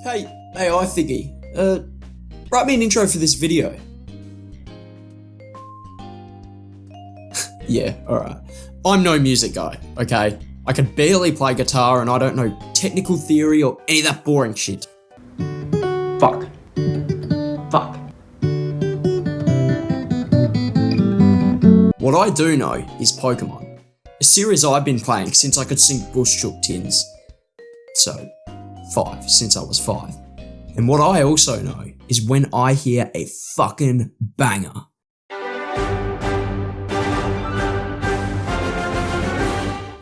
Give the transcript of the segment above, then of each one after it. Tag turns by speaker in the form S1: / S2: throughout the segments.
S1: Hey, AI Figgy, write me an intro for this video. Yeah, alright. I'm no music guy, okay? I can barely play guitar and I don't know technical theory or any of that boring shit. Fuck. What I do know is Pokémon, a series I've been playing since I could sing Bush Chook Tins. So, since I was 5. And what I also know is when I hear a fucking banger.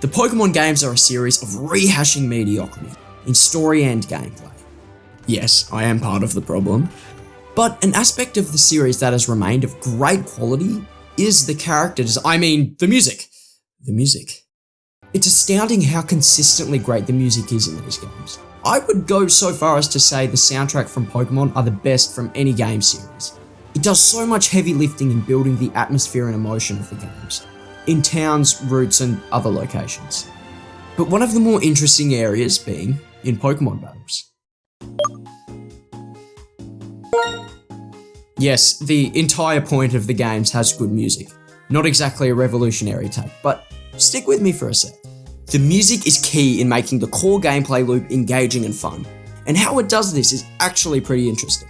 S1: The Pokémon games are a series of rehashing mediocrity in story and gameplay. Yes, I am part of the problem. But an aspect of the series that has remained of great quality is the the music. The music. It's astounding how consistently great the music is in these games. I would go so far as to say the soundtrack from Pokémon are the best from any game series. It does so much heavy lifting in building the atmosphere and emotion of the games, in towns, routes and other locations. But one of the more interesting areas being in Pokémon battles. Yes, the entire point of the games has good music. Not exactly a revolutionary take, but stick with me for a sec. The music is key in making the core gameplay loop engaging and fun, and how it does this is actually pretty interesting.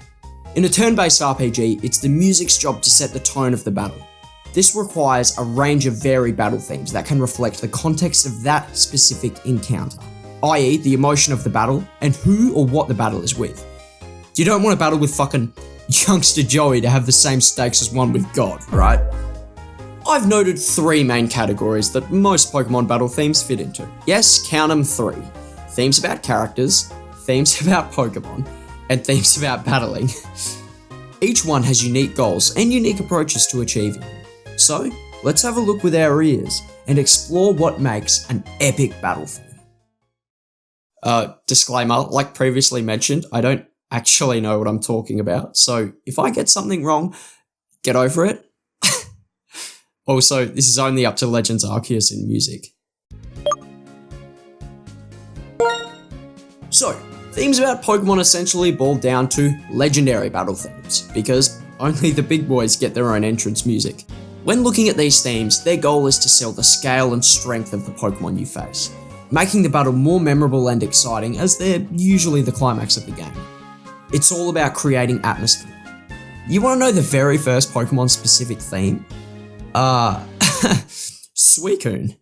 S1: In a turn-based RPG, it's the music's job to set the tone of the battle. This requires a range of varied battle themes that can reflect the context of that specific encounter, i.e. the emotion of the battle and who or what the battle is with. You don't want to battle with fucking youngster Joey to have the same stakes as one with God, right? I've noted 3 main categories that most Pokemon battle themes fit into. Yes, count them 3. Themes about characters, themes about Pokemon, and themes about battling. Each one has unique goals and unique approaches to achieving them. So, let's have a look with our ears and explore what makes an epic battle theme. Disclaimer, like previously mentioned, I don't actually know what I'm talking about, so if I get something wrong, get over it. Also, this is only up to Legends Arceus in music. So, themes about Pokemon essentially boil down to legendary battle themes, because only the big boys get their own entrance music. When looking at these themes, their goal is to sell the scale and strength of the Pokemon you face, making the battle more memorable and exciting as they're usually the climax of the game. It's all about creating atmosphere. You want to know the very first Pokemon specific theme? Suicune.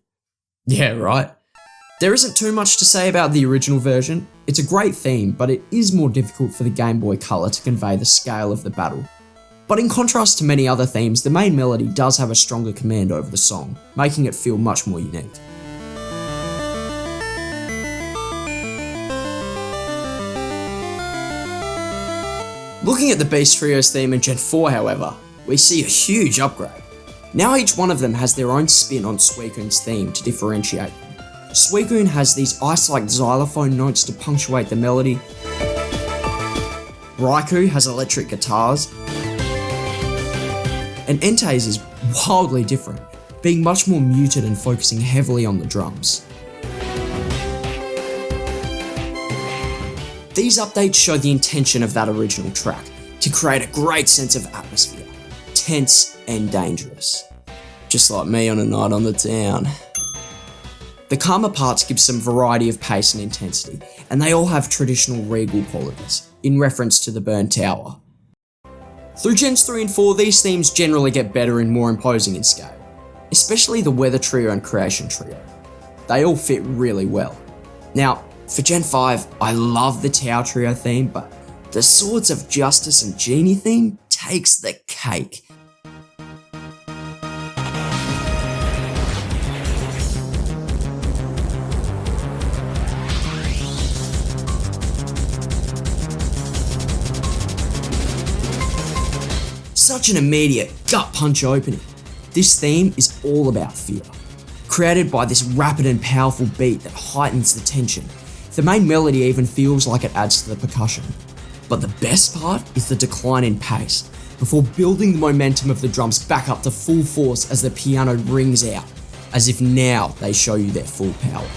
S1: Yeah, right. There isn't too much to say about the original version. It's a great theme, but it is more difficult for the Game Boy Color to convey the scale of the battle. But in contrast to many other themes, the main melody does have a stronger command over the song, making it feel much more unique. Looking at the Beast Trio's theme in Gen 4, however, we see a huge upgrade. Now each one of them has their own spin on Suicune's theme to differentiate them. Suicune has these ice-like xylophone notes to punctuate the melody. Raikou has electric guitars. And Entei's is wildly different, being much more muted and focusing heavily on the drums. These updates show the intention of that original track, to create a great sense of atmosphere, tense and dangerous. Just like me on a night on the town. The calmer parts give some variety of pace and intensity, and they all have traditional regal qualities, in reference to the Burnt Tower. Through Gens 3 and 4, these themes generally get better and more imposing in scale, especially the Weather Trio and Creation Trio. They all fit really well. Now, for Gen 5, I love the Tau Trio theme, but the Swords of Justice and Genie theme takes the cake. Such an immediate gut punch opening. This theme is all about fear, created by this rapid and powerful beat that heightens the tension. The main melody even feels like it adds to the percussion. But the best part is the decline in pace, before building the momentum of the drums back up to full force as the piano rings out, as if now they show you their full power.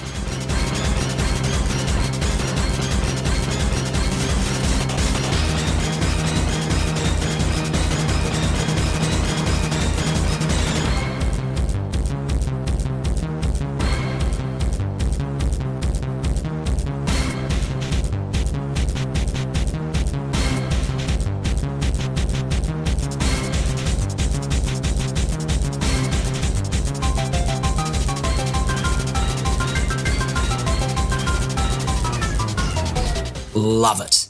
S1: Love it.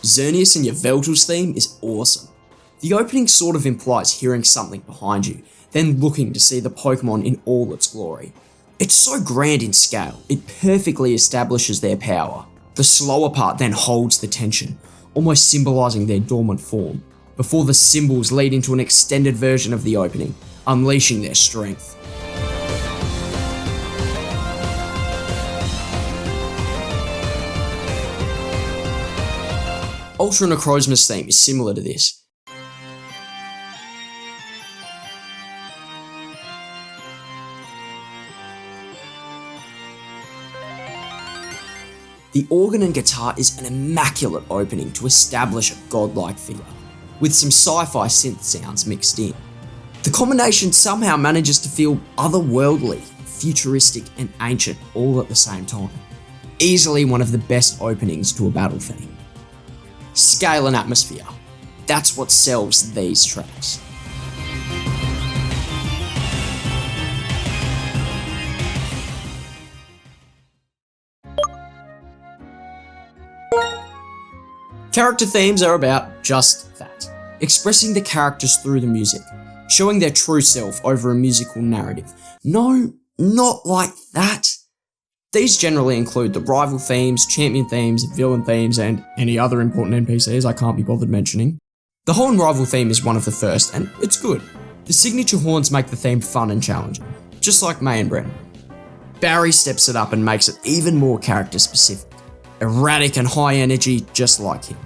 S1: Xerneas and Yveltal's theme is awesome. The opening sort of implies hearing something behind you, then looking to see the Pokémon in all its glory. It's so grand in scale, it perfectly establishes their power. The slower part then holds the tension, almost symbolising their dormant form, before the symbols lead into an extended version of the opening, unleashing their strength. Ultra Necrozma's theme is similar to this. The organ and guitar is an immaculate opening to establish a godlike figure, with some sci-fi synth sounds mixed in. The combination somehow manages to feel otherworldly, futuristic and ancient all at the same time. Easily one of the best openings to a battle theme. Scale and atmosphere. That's what sells these tracks. Character themes are about just that, expressing the characters through the music, showing their true self over a musical narrative. No, not like that. These generally include the rival themes, champion themes, villain themes, and any other important NPCs I can't be bothered mentioning. The horn rival theme is one of the first, and it's good. The signature horns make the theme fun and challenging, just like May and Bren. Barry steps it up and makes it even more character specific. Erratic and high energy, just like him.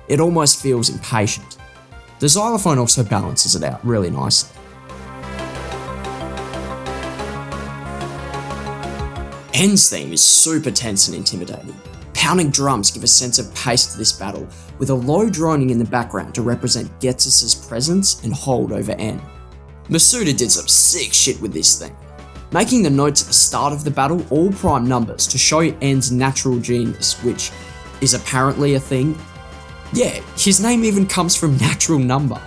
S1: It almost feels impatient. The xylophone also balances it out really nicely. N's theme is super tense and intimidating. Pounding drums give a sense of pace to this battle, with a low droning in the background to represent Ghetsis' presence and hold over N. Masuda did some sick shit with this thing, making the notes at the start of the battle all prime numbers to show N's natural genius, which is apparently a thing. Yeah, his name even comes from natural number.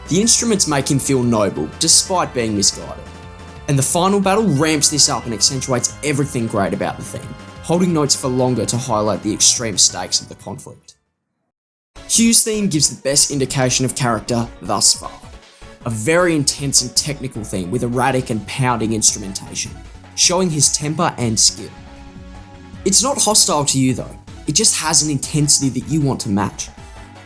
S1: The instruments make him feel noble, despite being misguided. And the final battle ramps this up and accentuates everything great about the theme, holding notes for longer to highlight the extreme stakes of the conflict. Hugh's theme gives the best indication of character thus far. A very intense and technical theme with erratic and pounding instrumentation, showing his temper and skill. It's not hostile to you though, it just has an intensity that you want to match.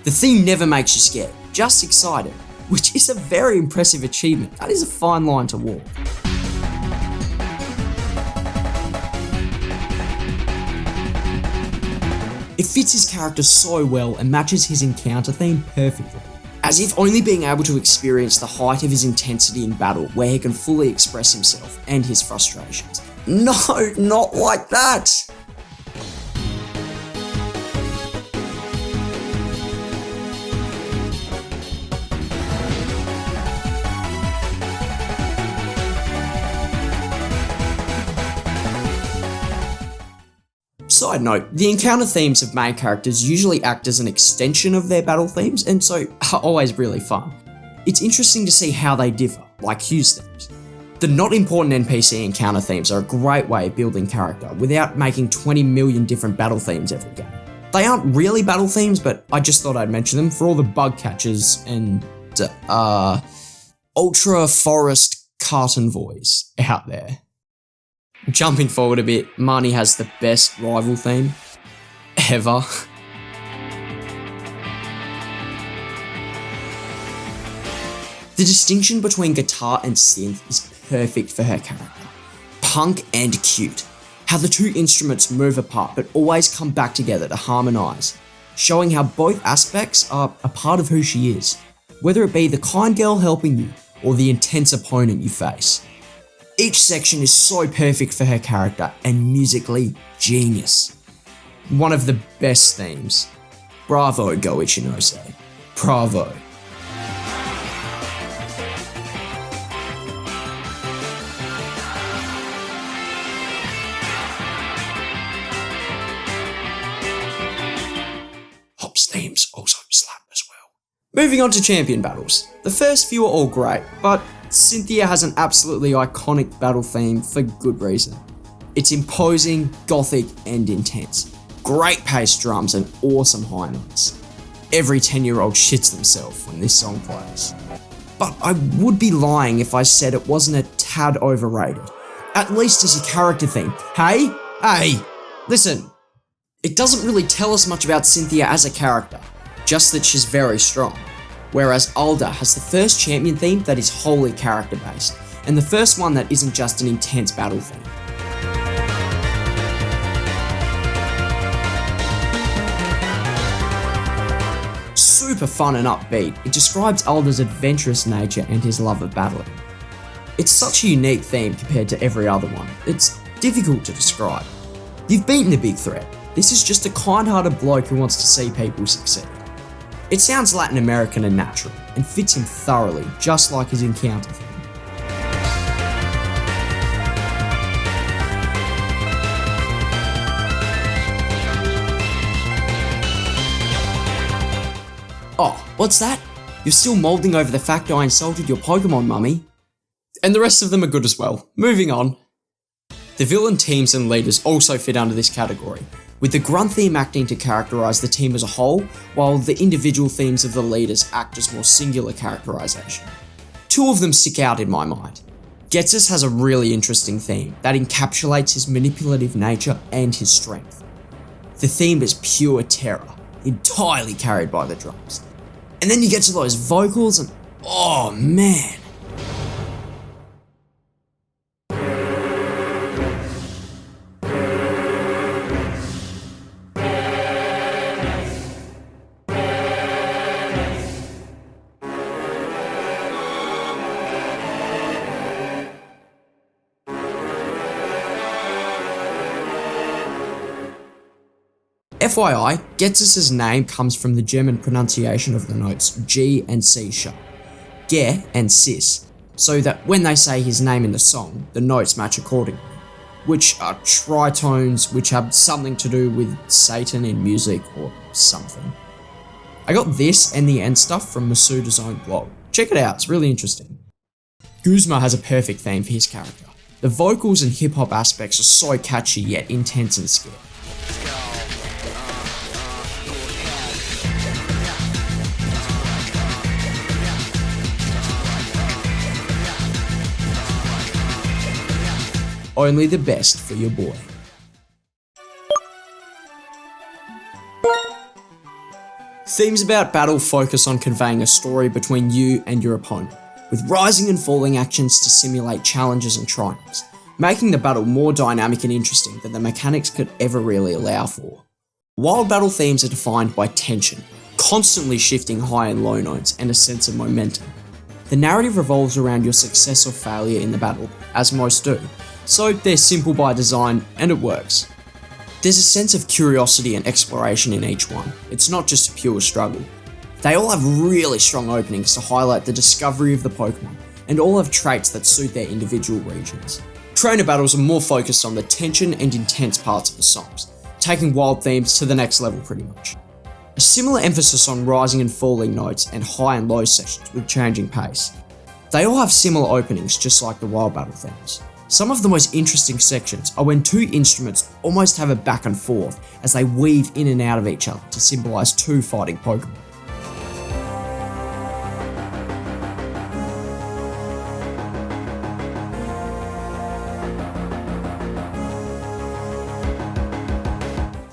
S1: The theme never makes you scared, just excited, which is a very impressive achievement. That is a fine line to walk. It fits his character so well and matches his encounter theme perfectly, as if only being able to experience the height of his intensity in battle where he can fully express himself and his frustrations. No, not like that! Side note, the encounter themes of main characters usually act as an extension of their battle themes, and so are always really fun. It's interesting to see how they differ, like Hugh's themes. The not important NPC encounter themes are a great way of building character without making 20 million different battle themes every game. They aren't really battle themes, but I just thought I'd mention them for all the bug catchers and ultra forest carton boys out there. Jumping forward a bit, Marnie has the best rival theme ever. The distinction between guitar and synth is perfect for her character. Punk and cute. How the two instruments move apart but always come back together to harmonise, showing how both aspects are a part of who she is, whether it be the kind girl helping you or the intense opponent you face. Each section is so perfect for her character and musically genius. One of the best themes. Bravo, Go Ichinose. Bravo. Moving on to champion battles. The first few are all great, but Cynthia has an absolutely iconic battle theme for good reason. It's imposing, gothic, and intense. Great bass drums and awesome high notes. Every 10-year-old shits themselves when this song plays. But I would be lying if I said it wasn't a tad overrated. At least as a character theme. Hey, listen. It doesn't really tell us much about Cynthia as a character, just that she's very strong. Whereas Alda has the first champion theme that is wholly character based, and the first one that isn't just an intense battle theme. Super fun and upbeat, it describes Alda's adventurous nature and his love of battling. It's such a unique theme compared to every other one, it's difficult to describe. You've beaten the big threat. This is just a kind-hearted bloke who wants to see people succeed. It sounds Latin American and natural, and fits him thoroughly, just like his encounter theme. Oh, what's that? You're still moulding over the fact I insulted your Pokémon, mummy? And the rest of them are good as well. Moving on. The villain teams and leaders also fit under this category, with the grunt theme acting to characterise the team as a whole, while the individual themes of the leaders act as more singular characterisation. Two of them stick out in my mind. Getsus has a really interesting theme that encapsulates his manipulative nature and his strength. The theme is pure terror, entirely carried by the drums. And then you get to those vocals and oh man. FYI, Getsus's name comes from the German pronunciation of the notes G and C sharp, Ge and Cis, so that when they say his name in the song, the notes match accordingly, which are tritones which have something to do with Satan in music or something. I got this and the end stuff from Masuda's own blog. Check it out, it's really interesting. Guzma has a perfect theme for his character. The vocals and hip-hop aspects are so catchy yet intense and scary. Only the best for your boy. Themes about battle focus on conveying a story between you and your opponent, with rising and falling actions to simulate challenges and triumphs, making the battle more dynamic and interesting than the mechanics could ever really allow for. Wild battle themes are defined by tension, constantly shifting high and low notes, and a sense of momentum. The narrative revolves around your success or failure in the battle, as most do, so they're simple by design and it works. There's a sense of curiosity and exploration in each one, it's not just a pure struggle. They all have really strong openings to highlight the discovery of the Pokémon, and all have traits that suit their individual regions. Trainer battles are more focused on the tension and intense parts of the songs, taking wild themes to the next level pretty much. A similar emphasis on rising and falling notes and high and low sections with changing pace. They all have similar openings just like the wild battle themes. Some of the most interesting sections are when two instruments almost have a back and forth as they weave in and out of each other to symbolise two fighting Pokémon.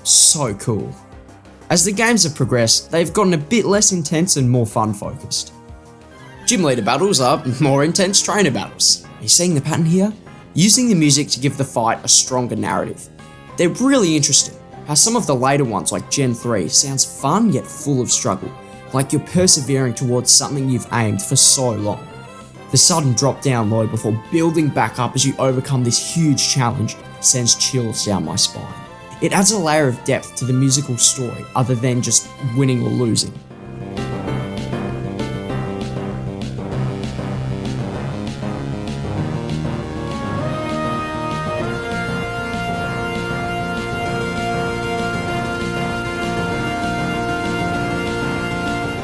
S1: So cool. As the games have progressed, they've gotten a bit less intense and more fun focused. Gym leader battles are more intense trainer battles. Are you seeing the pattern here? Using the music to give the fight a stronger narrative. They're really interesting, how some of the later ones like Gen 3 sounds fun yet full of struggle, like you're persevering towards something you've aimed for so long. The sudden drop down low before building back up as you overcome this huge challenge sends chills down my spine. It adds a layer of depth to the musical story other than just winning or losing.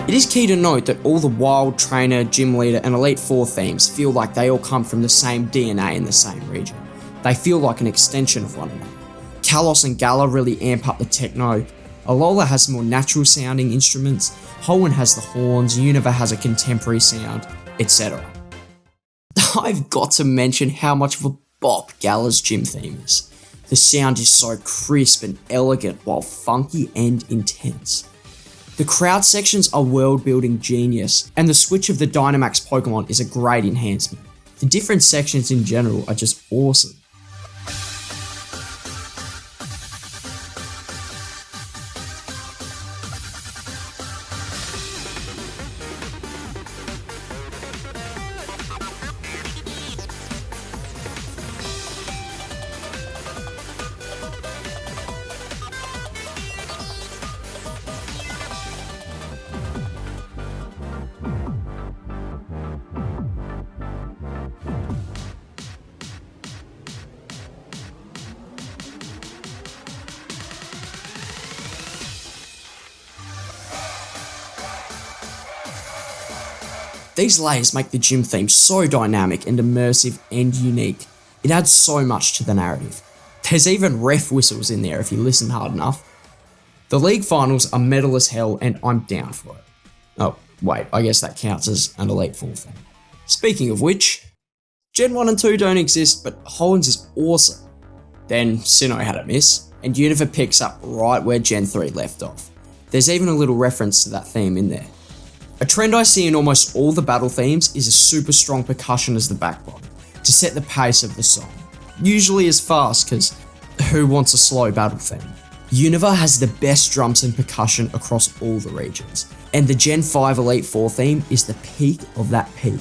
S1: It It is key to note that all the Wild, Trainer, Gym Leader and Elite Four themes feel like they all come from the same DNA in the same region. They feel like an extension of one another. Kalos and Gala really amp up the techno, Alola has more natural sounding instruments, Hoenn has the horns, Unova has a contemporary sound, etc. I've got to mention how much of a bop Gala's gym theme is. The sound is so crisp and elegant while funky and intense. The crowd sections are world building genius, and the switch of the Dynamax Pokemon is a great enhancement. The different sections in general are just awesome. These layers make the gym theme so dynamic and immersive and unique. It adds so much to the narrative. There's even ref whistles in there if you listen hard enough. The league finals are metal as hell and I'm down for it. Oh, wait, I guess that counts as an Elite Four thing. Speaking of which, Gen 1 and 2 don't exist, but Hoenn's is awesome. Then Sinnoh had a miss, and Unova picks up right where Gen 3 left off. There's even a little reference to that theme in there. A trend I see in almost all the battle themes is a super strong percussion as the backbone, to set the pace of the song. Usually as fast, because who wants a slow battle theme? Unova has the best drums and percussion across all the regions, and the Gen 5 Elite Four theme is the peak of that peak.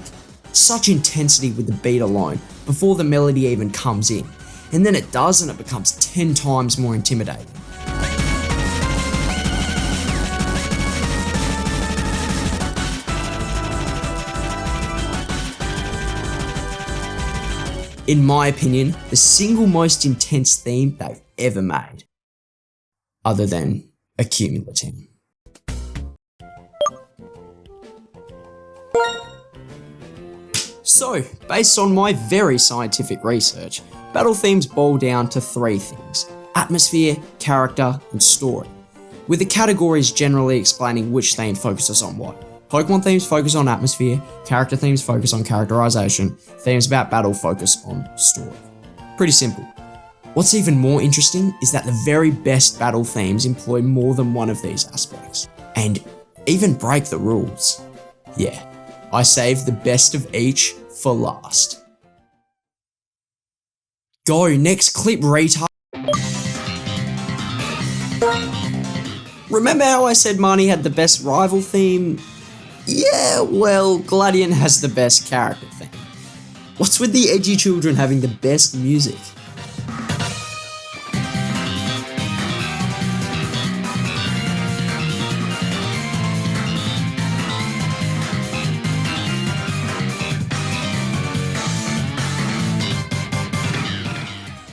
S1: Such intensity with the beat alone, before the melody even comes in, and then it does and it becomes 10 times more intimidating. In my opinion, the single most intense theme they've ever made. Other than Accumulative. So, based on my very scientific research, battle themes boil down to three things: atmosphere, character, and story, with the categories generally explaining which theme focuses on what. Pokemon themes focus on atmosphere, character themes focus on characterization, themes about battle focus on story. Pretty simple. What's even more interesting is that the very best battle themes employ more than one of these aspects, and even break the rules. Yeah, I saved the best of each for last. Go, next clip, retard. Remember how I said Marnie had the best rival theme? Yeah, well, Gladion has the best character theme. What's with the edgy children having the best music?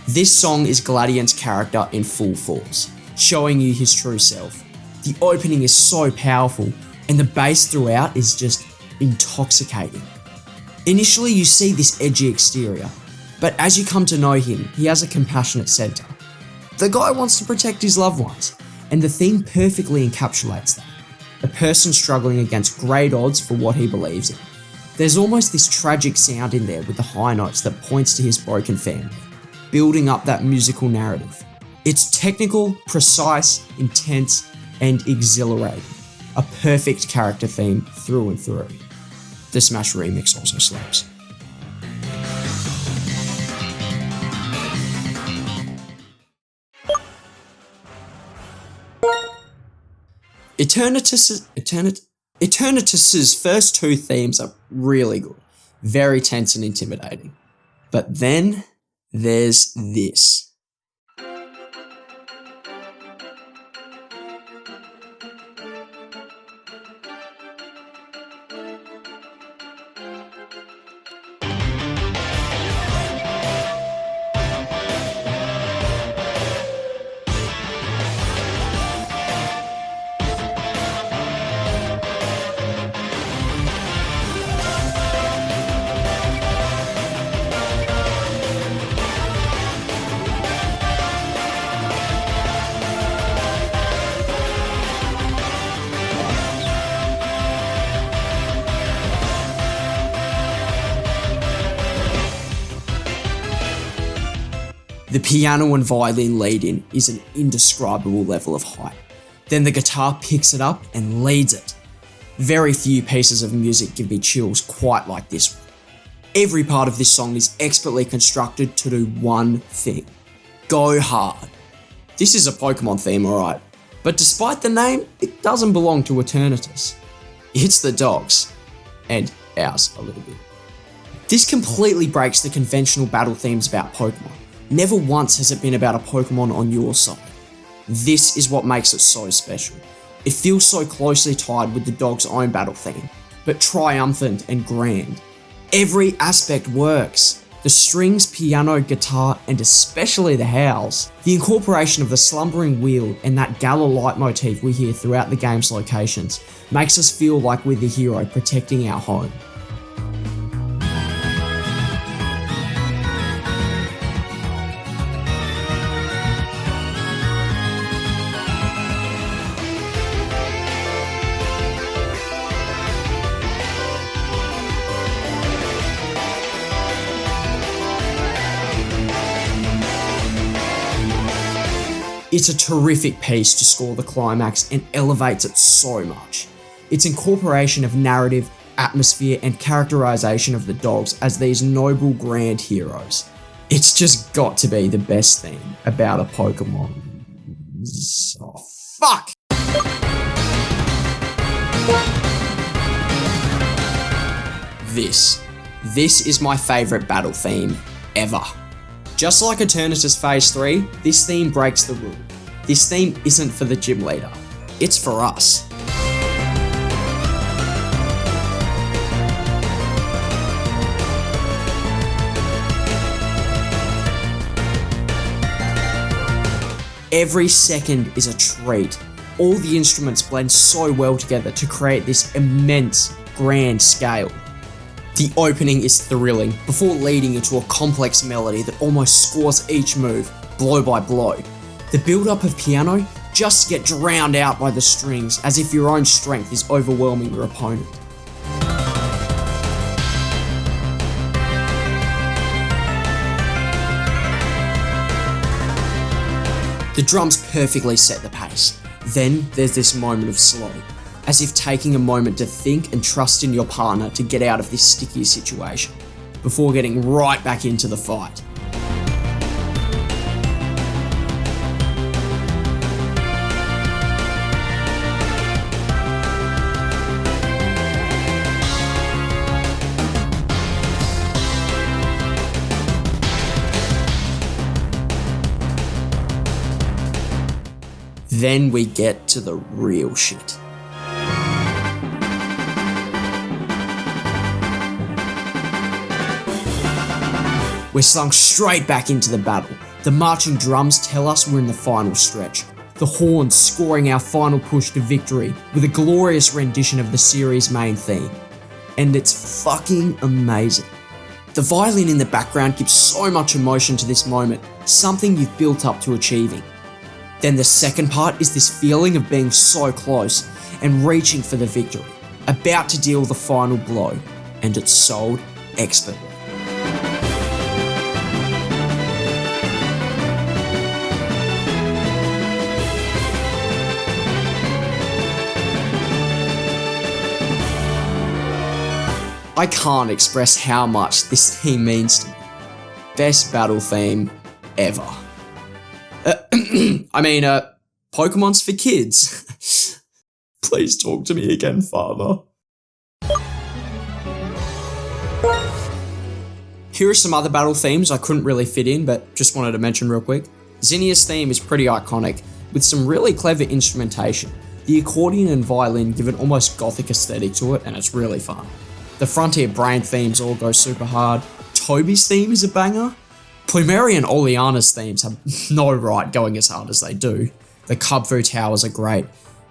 S1: This song is Gladion's character in full force, showing you his true self. The opening is so powerful, and the bass throughout is just intoxicating. Initially you see this edgy exterior, but as you come to know him, he has a compassionate centre. The guy wants to protect his loved ones, and the theme perfectly encapsulates that. A person struggling against great odds for what he believes in. There's almost this tragic sound in there with the high notes that points to his broken family, building up that musical narrative. It's technical, precise, intense, and exhilarating. A perfect character theme through and through. The Smash remix also slaps. Eternatus's first two themes are really good, very tense and intimidating. But then there's this. The piano and violin lead-in is an indescribable level of hype. Then the guitar picks it up and leads it. Very few pieces of music give me chills quite like this one. Every part of this song is expertly constructed to do one thing: go hard. This is a Pokemon theme, alright, but despite the name, it doesn't belong to Eternatus. It's the dogs, and ours a little bit. This completely breaks the conventional battle themes about Pokemon. Never once has it been about a Pokemon on your side. This is what makes it so special. It feels so closely tied with the dog's own battle theme, but triumphant and grand. Every aspect works. The strings, piano, guitar, and especially the howls. The incorporation of the slumbering wheel and that Gala leitmotif we hear throughout the game's locations makes us feel like we're the hero protecting our home. It's a terrific piece to score the climax and elevates it so much. Its incorporation of narrative, atmosphere, and characterization of the dogs as these noble grand heroes. It's just got to be the best thing about a Pokemon. Oh, fuck! This is my favourite battle theme ever. Just like Eternatus Phase 3, this theme breaks the rule. This theme isn't for the gym leader, it's for us. Every second is a treat. All the instruments blend so well together to create this immense, grand scale. The opening is thrilling, before leading into a complex melody that almost scores each move, blow by blow. The build-up of piano just get drowned out by the strings, as if your own strength is overwhelming your opponent. The drums perfectly set the pace. Then there's this moment of slow, as if taking a moment to think and trust in your partner to get out of this sticky situation, before getting right back into the fight. Then we get to the real shit. We're slung straight back into the battle. The marching drums tell us we're in the final stretch. The horns scoring our final push to victory with a glorious rendition of the series' main theme. And it's fucking amazing. The violin in the background gives so much emotion to this moment, something you've built up to achieving. Then the second part is this feeling of being so close and reaching for the victory, about to deal the final blow, and it's sold expertly. I can't express how much this theme means to me. Best battle theme ever. Pokemon's for kids. Please talk to me again, Father. Here are some other battle themes I couldn't really fit in, but just wanted to mention real quick. Zinnia's theme is pretty iconic, with some really clever instrumentation. The accordion and violin give an almost gothic aesthetic to it, and it's really fun. The Frontier Brain themes all go super hard. Toby's theme is a banger. Plumeria and Oleana's themes have no right going as hard as they do. The Cubfu Towers are great.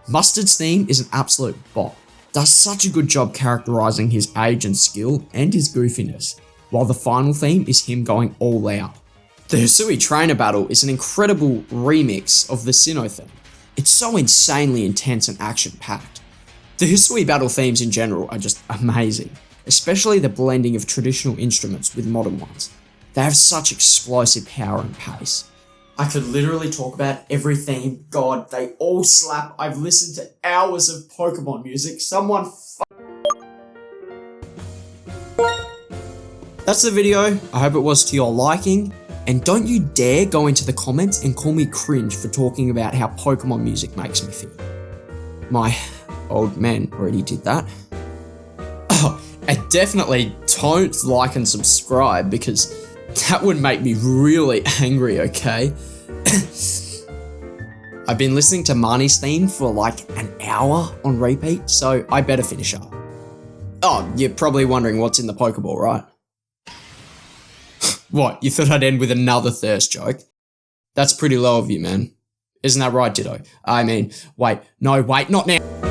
S1: Mustard's theme is an absolute bop. Does such a good job characterising his age and skill and his goofiness, while the final theme is him going all out. The Hisui Trainer battle is an incredible remix of the Sinnoh theme. It's so insanely intense and action-packed. The Hisui battle themes in general are just amazing, especially the blending of traditional instruments with modern ones. They have such explosive power and pace. I could literally talk about every theme. God, they all slap. I've listened to hours of Pokemon music. That's the video. I hope it was to your liking. And don't you dare go into the comments and call me cringe for talking about how Pokemon music makes me feel. My old man already did that. Oh, and definitely don't like and subscribe because that would make me really angry, okay? I've been listening to Marnie's theme for like an hour on repeat, so I better finish up. Oh, you're probably wondering what's in the Pokeball, right? What, you thought I'd end with another thirst joke? That's pretty low of you, man. Isn't that right, Ditto? I mean, wait, not now.